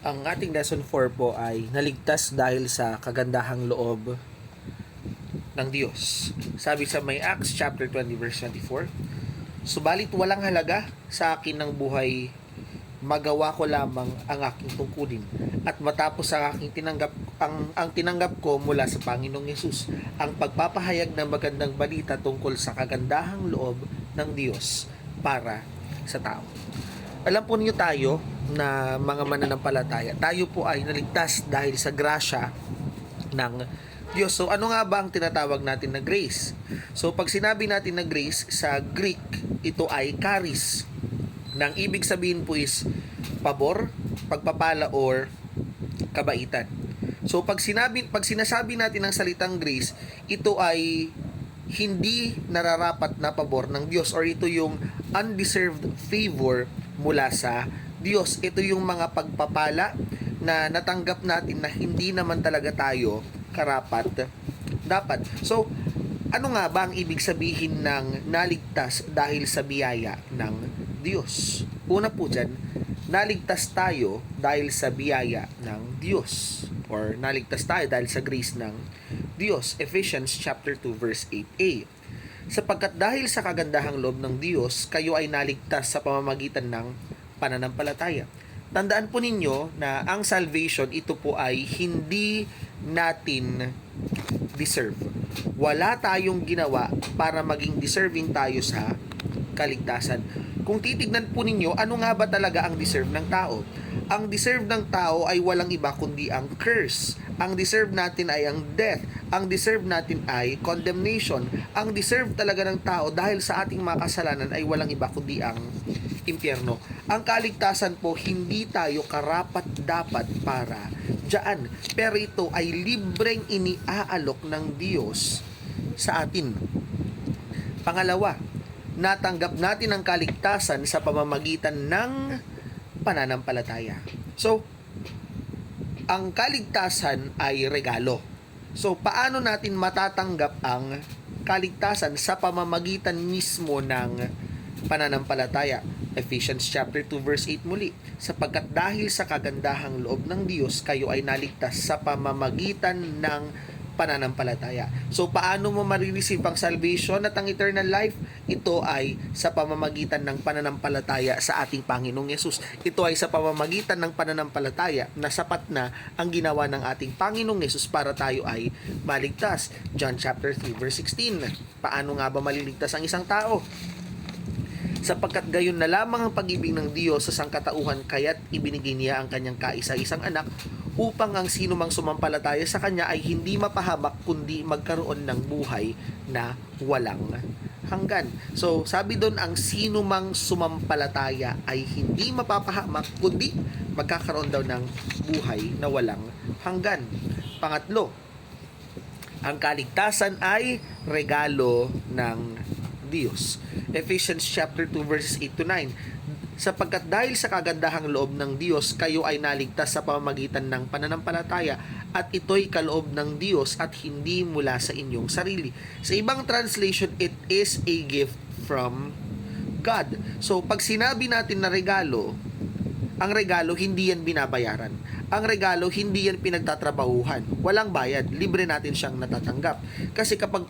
Ang ating lesson 4 po ay naligtas dahil sa kagandahang loob ng Diyos. Sabi sa may Acts chapter 20 verse 24, "Subalit walang halaga sa akin ng buhay, magawa ko lamang ang aking tungkulin, at matapos ang aking tinanggap ko mula sa Panginoong Yesus, ang pagpapahayag ng magandang balita tungkol sa kagandahang loob ng Diyos para sa tao." Alam po niyo tayo na mga mananampalataya, tayo po ay naligtas dahil sa grasya ng Diyos. So ano nga ba ang tinatawag natin na grace? So pag sinabi natin na grace, sa Greek, ito ay charis. Nang ibig sabihin po is pabor, pagpapala, or kabaitan. So pag sinasabi natin ang salitang grace, ito ay hindi nararapat na pabor ng Diyos, or ito yung undeserved favor mula sa Diyos. Ito yung mga pagpapala na natanggap natin na hindi naman talaga tayo karapat dapat. So, ano nga ba ang ibig sabihin ng naligtas dahil sa biyaya ng Diyos? Una po dyan, naligtas tayo dahil sa biyaya ng Diyos, or naligtas tayo dahil sa grace ng Diyos. Ephesians chapter 2 verse 8a. Sapagkat dahil sa kagandahang loob ng Diyos, kayo ay naligtas sa pamamagitan ng pananampalataya. Tandaan po ninyo na ang salvation, ito po ay hindi natin deserve. Wala tayong ginawa para maging deserving tayo sa kaligtasan. Kung titignan po ninyo, ano nga ba talaga ang deserve ng tao? Ang deserve ng tao ay walang iba kundi ang curse. Ang deserve natin ay ang death. Ang deserve natin ay condemnation. Ang deserve talaga ng tao dahil sa ating mga kasalanan ay walang iba kundi ang impyerno. Ang kaligtasan po, hindi tayo karapat dapat para diyan. Pero ito ay libreng iniaalok ng Diyos sa atin. Pangalawa, natanggap natin ang kaligtasan sa pamamagitan ng pananampalataya. So, ang kaligtasan ay regalo. So, paano natin matatanggap ang kaligtasan? Sa pamamagitan mismo ng pananampalataya. Ephesians chapter 2 verse 8 muli, sapagkat dahil sa kagandahang loob ng Diyos, kayo ay naligtas sa pamamagitan ng pananampalataya. So, paano mo marireceive ang salvation at ang eternal life? Ito ay sa pamamagitan ng pananampalataya sa ating Panginoong Yesus. Ito ay sa pamamagitan ng pananampalataya na sapat na ang ginawa ng ating Panginoong Yesus para tayo ay maligtas. John chapter 3 verse 16. Paano nga ba maliligtas ang isang tao? Sapagkat gayon na lamang ang pag-ibig ng Diyos sa sangkatauhan, kaya't ibinigay niya ang kanyang kaisa-isang anak, upang ang sino mang sumampalataya sa kanya ay hindi mapahamak kundi magkaroon ng buhay na walang hanggan. So, sabi doon, ang sino mang sumampalataya ay hindi mapapahamak kundi magkakaroon daw ng buhay na walang hanggan. Pangatlo, ang kaligtasan ay regalo ng Diyos. Ephesians chapter 2 verses 8 to 9. Sapagkat dahil sa kagandahang loob ng Diyos, kayo ay naligtas sa pamamagitan ng pananampalataya, at ito'y kaloob ng Diyos at hindi mula sa inyong sarili. Sa ibang translation, it is a gift from God. So, pag sinabi natin na regalo, ang regalo hindi yan binabayaran. Ang regalo hindi yan pinagtatrabahuhan. Walang bayad. Libre natin siyang natatanggap. Kasi kapag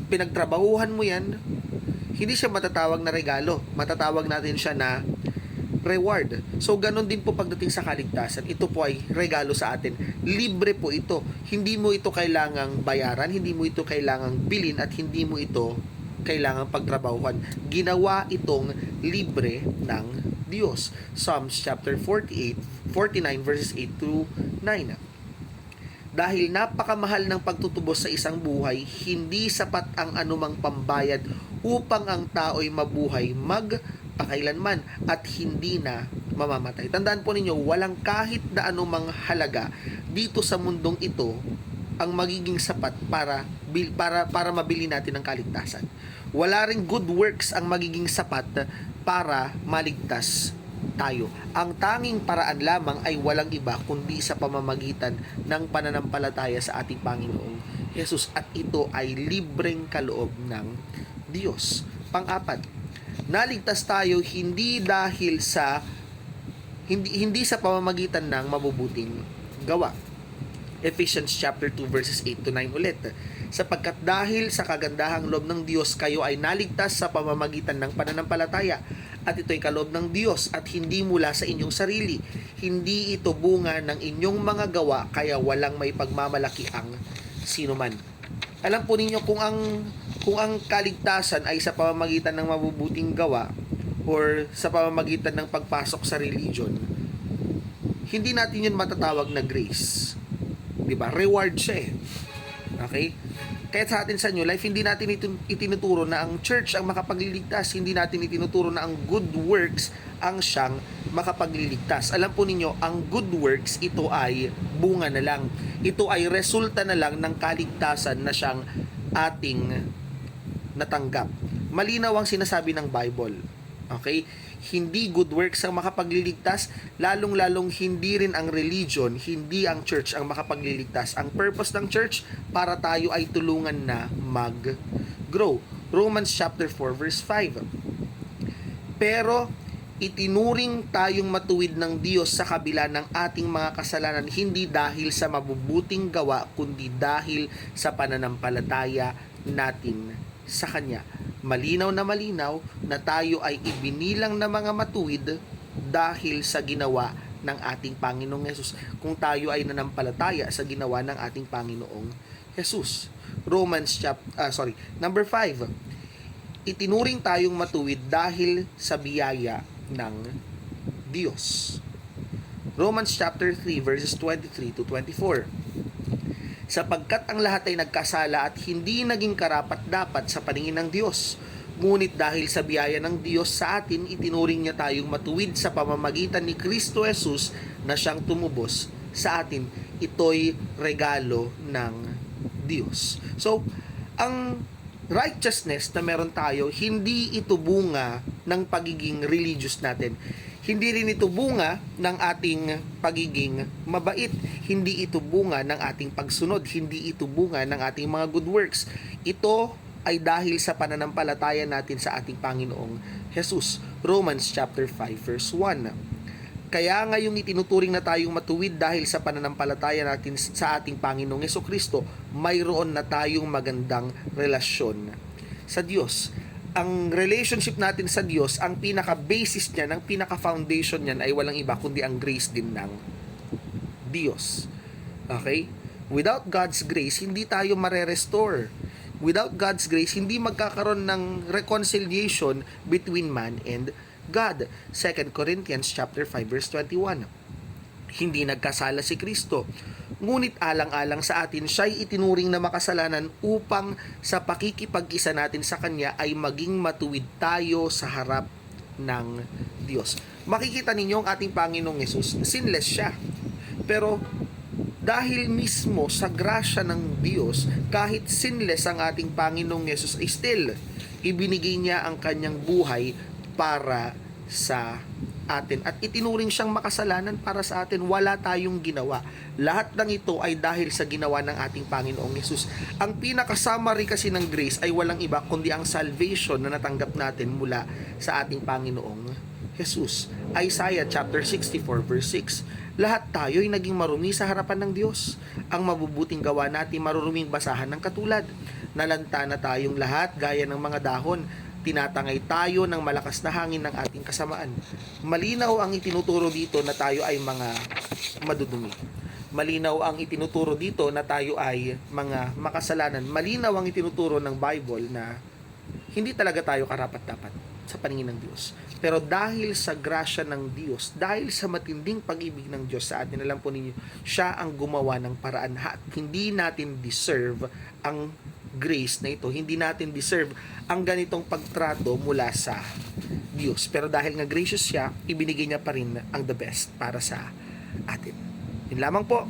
pinagtrabahuhan mo yan, hindi siya matatawag na regalo. Matatawag natin siya na reward. So, ganun din po pagdating sa kaligtasan. Ito po ay regalo sa atin. Libre po ito. Hindi mo ito kailangang bayaran, hindi mo ito kailangang bilhin, at hindi mo ito kailangang pagtrabahuhan. Ginawa itong libre ng Diyos. Psalms chapter 49 verses 8 to 9. Dahil napakamahal ng pagtutubos sa isang buhay, hindi sapat ang anumang pambayad upang ang tao'y mabuhay magpakailanman at hindi na mamamatay. Tandaan po ninyo, walang kahit na anumang halaga dito sa mundong ito ang magiging sapat para mabili natin ang kaligtasan. Wala ring good works ang magiging sapat para maligtas tayo. Ang tanging paraan lamang ay walang iba kundi sa pamamagitan ng pananampalataya sa ating Panginoong Yesus, at ito ay libreng kaloob ng Diyos. Pang-apat, naligtas tayo hindi dahil sa hindi sa pamamagitan ng mabubuting gawa. Ephesians chapter 2 verses 8 to 9 ulit. Sapagkat dahil sa kagandahang loob ng Diyos, kayo ay naligtas sa pamamagitan ng pananampalataya. At ito'y kaloob ng Diyos at hindi mula sa inyong sarili. Hindi ito bunga ng inyong mga gawa, kaya walang may pagmamalaki ang sinuman. Alam po ninyo, kung ang kaligtasan ay sa pamamagitan ng mabubuting gawa or sa pamamagitan ng pagpasok sa religion, hindi natin yun matatawag na grace. Diba? Reward siya eh. Okay? Kaya sa atin sa New Life, hindi natin itinuturo na ang church ang makapagliligtas. Hindi natin itinuturo na ang good works ang siyang makapagliligtas. Alam po ninyo, ang good works, ito ay bunga na lang. Ito ay resulta na lang ng kaligtasan na siyang ating natanggap. Malinaw ang sinasabi ng Bible. Okay? Hindi good works ang makapagliligtas, lalong-lalong hindi rin ang religion, hindi ang church ang makapagliligtas. Ang purpose ng church, para tayo ay tulungan na mag-grow. Romans chapter 4 verse 5. Pero itinuring tayong matuwid ng Diyos sa kabila ng ating mga kasalanan, hindi dahil sa mabubuting gawa, kundi dahil sa pananampalataya natin sa Kanya. Malinaw na tayo ay ibinilang na mga matuwid dahil sa ginawa ng ating Panginoong Hesus. Kung tayo ay nanampalataya sa ginawa ng ating Panginoong Hesus. Number 5. Itinuring tayong matuwid dahil sa biyaya ng Diyos. Romans chapter 3 verses 23 to 24. Sapagkat ang lahat ay nagkasala at hindi naging karapat-dapat sa paningin ng Diyos. Ngunit dahil sa biyaya ng Diyos sa atin, itinuring niya tayong matuwid sa pamamagitan ni Kristo Jesus na siyang tumubos sa atin. Ito'y regalo ng Diyos. So, ang righteousness na meron tayo, hindi ito bunga ng pagiging religious natin. Hindi rin ito bunga ng ating pagiging mabait. Hindi ito bunga ng ating pagsunod. Hindi ito bunga ng ating mga good works. Ito ay dahil sa pananampalataya natin sa ating Panginoong Jesus. Romans chapter 5 verse 1. Kaya ngayong itinuturing na tayong matuwid dahil sa pananampalataya natin sa ating Panginoong Jesucristo, mayroon na tayong magandang relasyon sa Diyos. Ang relationship natin sa Diyos, ang pinaka-basis niya, ang pinaka-foundation niyan ay walang iba kundi ang grace din ng Diyos. Okay? Without God's grace, hindi tayo mare-restore. Without God's grace, hindi magkakaroon ng reconciliation between man and God. 2 Corinthians chapter 5 verse 21. Hindi nagkasala si Kristo, ngunit alang-alang sa atin siya'y itinuring na makasalanan upang sa pakikipag-isa natin sa Kanya ay maging matuwid tayo sa harap ng Diyos. Makikita ninyo ang ating Panginoong Hesus, sinless siya. Pero dahil mismo sa grasya ng Diyos, kahit sinless ang ating Panginoong Hesus, ay still ibinigay niya ang kanyang buhay para sa atin at itinuring siyang makasalanan para sa atin. Wala tayong ginawa. Lahat ng ito ay dahil sa ginawa ng ating Panginoong Hesus. Ang pinaka-summary kasi ng grace ay walang iba kundi ang salvation na natanggap natin mula sa ating Panginoong Hesus. Isaiah chapter 64 verse 6. Lahat tayo ay naging marumi sa harapan ng Diyos. Ang mabubuting gawa natin maruruming basahan ng katulad. Nalanta na tayong lahat gaya ng mga dahon. Tinatangay tayo ng malakas na hangin ng ating kasamaan. Malinaw ang itinuturo dito na tayo ay mga madudumi. Malinaw ang itinuturo dito na tayo ay mga makasalanan. Malinaw ang itinuturo ng Bible na hindi talaga tayo karapat-dapat sa paningin ng Diyos. Pero dahil sa grasya ng Diyos, dahil sa matinding pag-ibig ng Diyos sa atin, alam po ninyo, siya ang gumawa ng paraan. Hindi natin deserve ang grace na ito. Hindi natin deserve ang ganitong pagtrato mula sa Diyos. Pero dahil nga gracious siya, ibinigay niya pa rin ang the best para sa atin. Yun lamang po.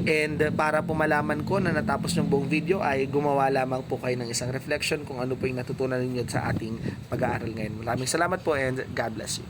And para po malaman ko na natapos yung buong video, ay gumawa lamang po kayo ng isang reflection kung ano po yung natutunan ninyo sa ating pag-aaral ngayon. Maraming salamat po and God bless you.